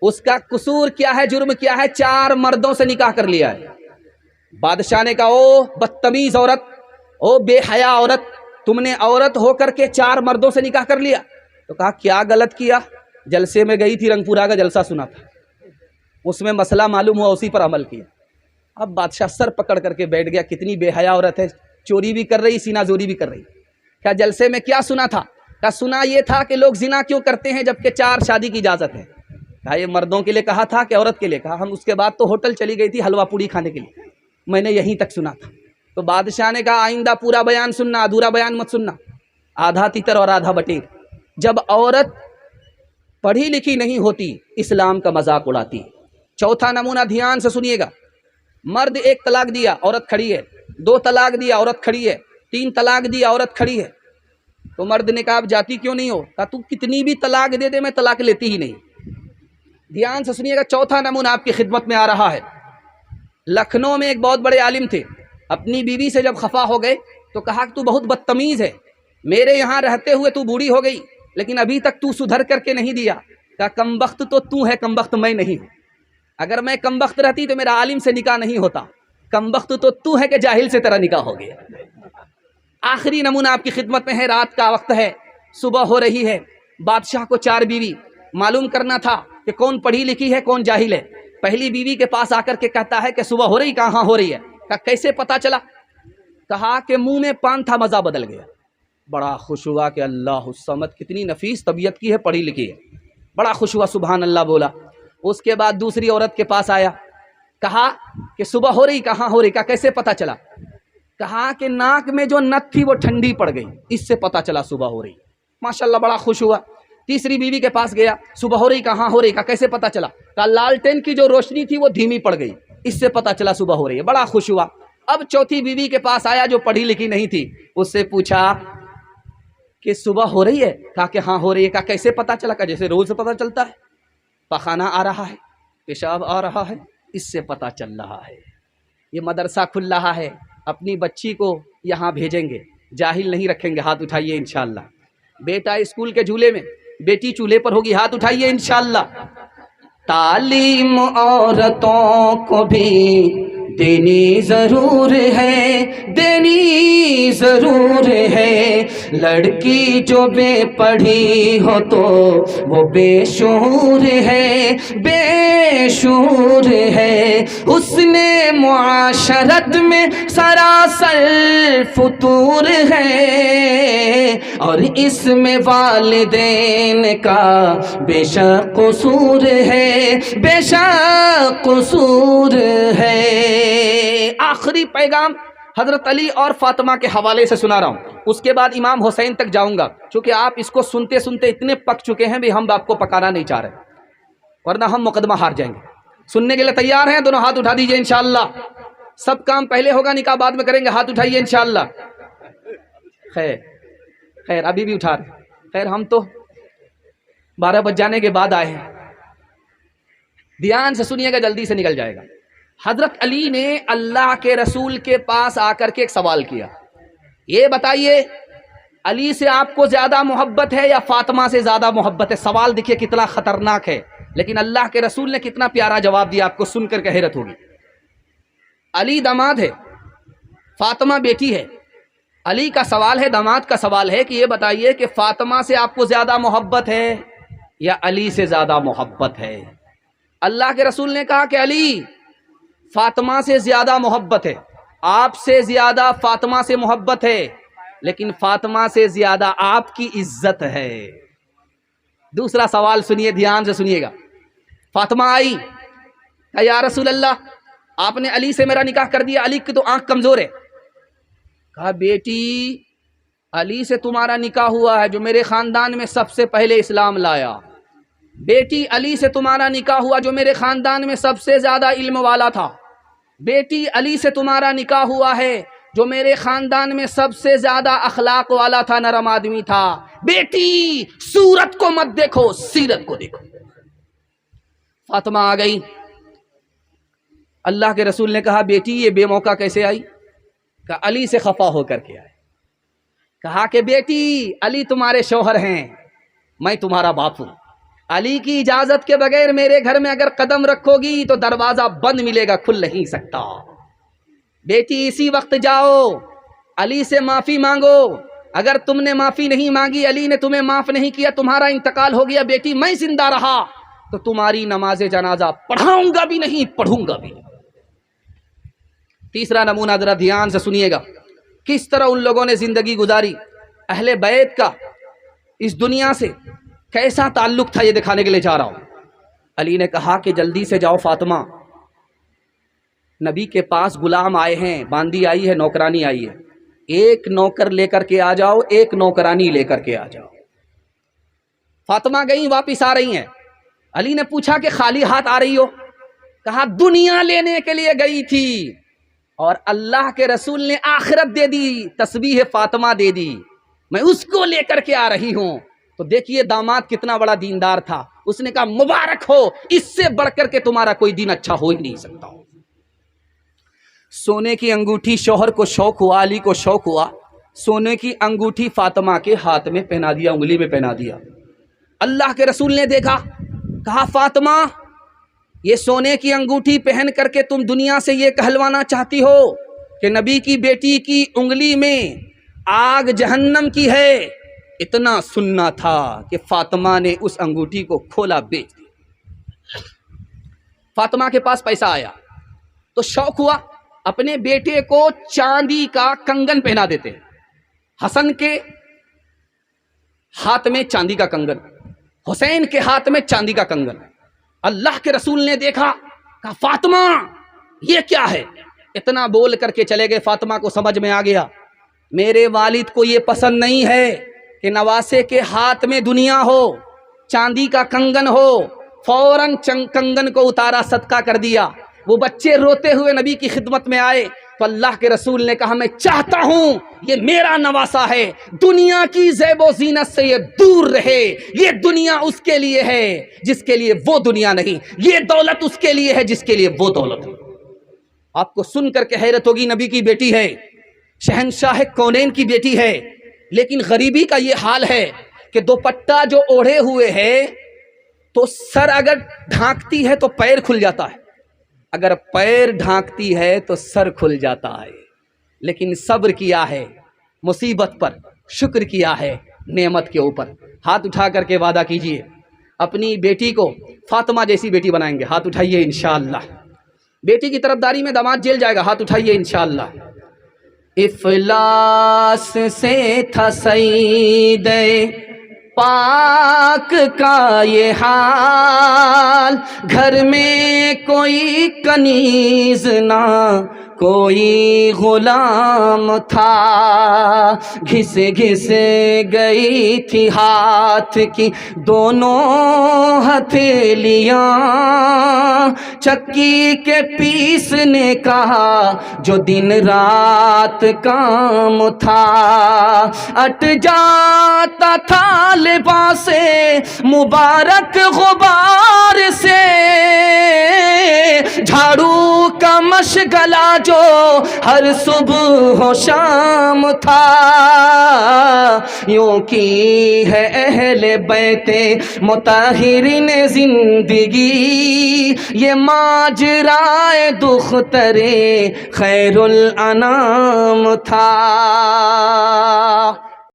اس کا قصور کیا ہے، جرم کیا ہے؟ 4 مردوں سے نکاح کر لیا ہے۔ بادشاہ نے کہا او بدتمیز عورت، او بے حیا عورت، تم نے عورت ہو کر کے 4 مردوں سے نکاح کر لیا۔ تو کہا کیا غلط کیا؟ جلسے میں گئی تھی، رنگ پورا کا جلسہ سنا تھا، اس میں مسئلہ معلوم ہوا، اسی پر عمل کیا۔ اب بادشاہ سر پکڑ کر کے بیٹھ گیا، کتنی بے حیا عورت ہے، چوری بھی کر رہی، سینہ زوری بھی کر رہی۔ کیا جلسے میں کیا سنا تھا؟ کیا سنا یہ تھا کہ لوگ زنا کیوں کرتے ہیں جبکہ 4 شادی کی اجازت ہے؟ کہا یہ مردوں کے لیے کہا تھا کہ عورت کے لیے؟ کہا ہم اس کے بعد تو ہوٹل چلی گئی تھی حلوہ پوڑی کھانے کے لیے، میں نے یہیں تک سنا تھا۔ تو بادشاہ نے کہا آئندہ پورا بیان سننا، ادھورا بیان مت سننا، آدھا تیتر اور آدھا بٹیر۔ جب عورت پڑھی لکھی نہیں ہوتی اسلام کا مذاق اڑاتی۔ چوتھا نمونہ دھیان سے سنیے گا، مرد 1 طلاق دیا، عورت کھڑی ہے، 2 طلاق دیا، عورت کھڑی ہے، 3 طلاق دیا، عورت کھڑی ہے۔ تو مرد نے کہا اب جاتی کیوں نہیں ہو؟ کہا تو کتنی بھی طلاق دے دے میں طلاق لیتی ہی نہیں۔ دھیان سے سنیے گا، چوتھا نمونہ آپ کی خدمت میں آ رہا ہے۔ لکھنؤ میں ایک بہت بڑے عالم تھے، اپنی بیوی سے جب خفا ہو گئے تو کہا کہ تو بہت بدتمیز ہے، میرے یہاں رہتے ہوئے تو بوڑھی ہو گئی لیکن ابھی تک تو سدھر کر کے نہیں دیا۔ کہا کمبخت تو ہے، کمبخت میں نہیں ہوں۔ اگر میں کمبخت رہتی تو میرا عالم سے نکاح نہیں ہوتا، کمبخت تو ہے کہ جاہل سے تیرا نکاح ہو گیا۔ آخری نمونہ آپ کی خدمت میں ہے، رات کا وقت ہے، صبح ہو رہی ہے، بادشاہ کو 4 بیوی، معلوم کرنا تھا کہ کون پڑھی لکھی ہے کون جاہل ہے۔ پہلی بیوی کے پاس آ کر کے کہتا ہے کہ صبح ہو رہی؟ کہاں ہو رہی ہے؟ کہا کیسے پتا چلا؟ کہا کہ منہ میں پان تھا، مزہ بدل گیا۔ بڑا خوش ہوا کہ اللہ الصمد، کتنی نفیس طبیعت کی ہے، پڑھی لکھی ہے، بڑا خوش ہوا، سبحان اللہ بولا۔ اس کے بعد دوسری عورت کے پاس آیا، کہا کہ صبح ہو رہی؟ کہاں ہو رہی؟ کہا کیسے پتا چلا؟ کہا کہ ناک میں جو نت تھی وہ ٹھنڈی پڑ گئی، اس سے پتا چلا صبح ہو رہی۔ ماشاءاللہ بڑا خوش ہوا۔ تیسری بیوی کے پاس گیا، صبح ہو رہی؟ کہاں ہو رہی؟ کہا کیسے پتا چلا؟ کہا لالٹین کی جو روشنی تھی وہ دھیمی پڑ گئی، اس سے پتا چلا صبح ہو رہی ہے، بڑا خوش ہوا۔ اب چوتھی بیوی کے پاس آیا جو پڑھی لکھی نہیں تھی، اس سے پوچھا کہ صبح ہو رہی ہے؟ کہا کہ ہاں ہو رہی ہے۔ کہا کیسے پتا چلا؟ کہا جیسے روز سے پتا چلتا ہے، پخانہ آ رہا ہے، پیشاب آ رہا ہے، اس سے پتا چل رہا ہے۔ یہ مدرسہ کھل رہا ہے، اپنی بچی کو یہاں بھیجیں گے، جاہل نہیں رکھیں گے، ہاتھ اٹھائیے انشاءاللہ۔ بیٹا اسکول کے جھولے میں، بیٹی چولہے پر ہوگی، ہاتھ اٹھائیے انشاءاللہ۔ تعلیم عورتوں کو بھی دینی ضرور ہے، دینی ضرور ہے۔ لڑکی جو بے پڑھی ہو تو وہ بے شعور ہے، بے شعور ہے۔ حسن معاشرت میں سراسر فتور ہے، اور اس میں والدین کا بے شک قصور ہے، بے شک قصور ہے۔ آخری پیغام حضرت علی اور فاطمہ کے حوالے سے سنا رہا ہوں، اس کے بعد امام حسین تک جاؤں گا، چونکہ آپ اس کو سنتے سنتے اتنے پک چکے ہیں بھی ہم آپ کو پکانا نہیں چاہ رہے، ورنہ ہم مقدمہ ہار جائیں گے۔ سننے کے لیے تیار ہیں؟ دونوں ہاتھ اٹھا دیجئے انشاءاللہ۔ سب کام پہلے ہوگا، نکاح بعد میں کریں گے، ہاتھ اٹھائیے انشاءاللہ۔ خیر خیر، ابھی بھی اٹھا رہے، خیر ہم تو 12 بج جانے کے بعد آئے ہیں، دھیان سے سنیے گا، جلدی سے نکل جائے گا۔ حضرت علی نے اللہ کے رسول کے پاس آ کر کے ایک سوال کیا، یہ بتائیے علی سے آپ کو زیادہ محبت ہے یا فاطمہ سے زیادہ محبت ہے؟ سوال دیکھیے کتنا خطرناک ہے، لیکن اللہ کے رسول نے کتنا پیارا جواب دیا، آپ کو سن کر کے حیرت ہوگی۔ علی داماد ہے، فاطمہ بیٹی ہے۔ علی کا سوال ہے، داماد کا سوال ہے کہ یہ بتائیے کہ فاطمہ سے آپ کو زیادہ محبت ہے یا علی سے زیادہ محبت ہے؟ اللہ کے رسول نے کہا کہ علی، فاطمہ سے زیادہ محبت ہے، آپ سے زیادہ فاطمہ سے محبت ہے، لیکن فاطمہ سے زیادہ آپ کی عزت ہے۔ دوسرا سوال سنیے، دھیان سے سنیے گا۔ فاطمہ آئی، کہا یا رسول اللہ، آپ نے علی سے میرا نکاح کر دیا، علی کی تو آنکھ کمزور ہے۔ کہا بیٹی، علی سے تمہارا نکاح ہوا ہے جو میرے خاندان میں سب سے پہلے اسلام لایا، بیٹی علی سے تمہارا نکاح ہوا جو میرے خاندان میں سب سے زیادہ علم والا تھا، بیٹی علی سے تمہارا نکاح ہوا ہے جو میرے خاندان میں سب سے زیادہ اخلاق والا تھا، نرم آدمی تھا۔ بیٹی صورت کو مت دیکھو، سیرت کو دیکھو۔ فاطمہ آ گئی، اللہ کے رسول نے کہا بیٹی یہ بے موقع کیسے آئی؟ کہا علی سے خفا ہو کر کے آئے۔ کہا کہ بیٹی علی تمہارے شوہر ہیں، میں تمہارا باپ ہوں، علی کی اجازت کے بغیر میرے گھر میں اگر قدم رکھو گی تو دروازہ بند ملے گا، کھل نہیں سکتا۔ بیٹی اسی وقت جاؤ علی سے معافی مانگو، اگر تم نے معافی نہیں مانگی، علی نے تمہیں معاف نہیں کیا، تمہارا انتقال ہو گیا، بیٹی میں زندہ رہا تو تمہاری نماز جنازہ پڑھاؤں گا بھی نہیں، پڑھوں گا بھی نہیں۔ تیسرا نمونہ ذرا دھیان سے سنیے گا، کس طرح ان لوگوں نے زندگی گزاری، اہل بیت کا اس دنیا سے کیسا تعلق تھا، یہ دکھانے کے لیے جا رہا ہوں۔ علی نے کہا کہ جلدی سے جاؤ فاطمہ، نبی کے پاس غلام آئے ہیں، باندی آئی ہے، نوکرانی آئی ہے، ایک نوکر لے کر کے آ جاؤ، ایک نوکرانی لے کر کے آ جاؤ۔ فاطمہ گئی، واپس آ رہی ہیں۔ علی نے پوچھا کہ خالی ہاتھ آ رہی ہو؟ کہا دنیا لینے کے لیے گئی تھی اور اللہ کے رسول نے آخرت دے دی، تسبیح فاطمہ دے دی، میں اس کو لے کر کے آ رہی ہوں۔ تو دیکھیے داماد کتنا بڑا دیندار تھا، اس نے کہا مبارک ہو، اس سے بڑھ کر کے تمہارا کوئی دین اچھا ہو ہی نہیں سکتا۔ سونے کی انگوٹھی شوہر کو شوق ہوا، علی کو شوق ہوا، سونے کی انگوٹھی فاطمہ کے ہاتھ میں پہنا دیا، انگلی میں پہنا دیا۔ اللہ کے رسول نے دیکھا، کہا فاطمہ یہ سونے کی انگوٹھی پہن کر کے تم دنیا سے یہ کہلوانا چاہتی ہو کہ نبی کی بیٹی کی انگلی میں آگ جہنم کی ہے؟ اتنا سننا تھا کہ فاطمہ نے اس انگوٹھی کو کھولا، بیچ دیا۔ فاطمہ کے پاس پیسہ آیا تو شوق ہوا، اپنے بیٹے کو چاندی کا کنگن پہنا دیتے، حسن کے ہاتھ میں چاندی کا کنگن، حسین کے ہاتھ میں چاندی کا کنگن۔ اللہ کے رسول نے دیکھا، کہا فاطمہ یہ کیا ہے؟ اتنا بول کر کے چلے گئے۔ فاطمہ کو سمجھ میں آ گیا میرے والد کو یہ پسند نہیں ہے کہ نواسے کے ہاتھ میں دنیا ہو، چاندی کا کنگن ہو۔ فوراً کنگن کو اتارا، صدقہ کر دیا۔ وہ بچے روتے ہوئے نبی کی خدمت میں آئے تو اللہ کے رسول نے کہا میں چاہتا ہوں یہ میرا نواسا ہے، دنیا کی زیب و زینت سے یہ دور رہے، یہ دنیا اس کے لیے ہے جس کے لیے وہ دنیا نہیں، یہ دولت اس کے لیے ہے جس کے لیے وہ دولت ہے۔ آپ کو سن کر کے حیرت ہوگی، نبی کی بیٹی ہے، شہنشاہ کونین کی بیٹی ہے، لیکن غریبی کا یہ حال ہے کہ دوپٹہ جو اوڑھے ہوئے ہے تو سر اگر ڈھانکتی ہے تو پیر کھل جاتا ہے، اگر پیر ڈھانکتی ہے تو سر کھل جاتا ہے۔ لیکن صبر کیا ہے، مصیبت پر شکر کیا ہے، نعمت کے اوپر۔ ہاتھ اٹھا کر کے وعدہ کیجئے اپنی بیٹی کو فاطمہ جیسی بیٹی بنائیں گے، ہاتھ اٹھائیے انشاءاللہ۔ بیٹی کی طرفداری میں داماد جیل جائے گا، ہاتھ اٹھائیے انشاءاللہ۔ افلاس سے تھا سید پاک کا یہ حال، گھر میں کوئی کنیز نہ کوئی غلام تھا، گھس گھس گئی تھی ہاتھ کی دونوں ہتھیلیاں، چکی کے پیسنے کا جو دن رات کام تھا، اٹ جاتا تھا لباس مبارک غبار سے، جھاڑو کا مشغلہ جو ہر صبح و شام تھا، یوں کی ہے اہل بیت مطہرین زندگی، یہ ماجرائے دختر خیر الانام تھا۔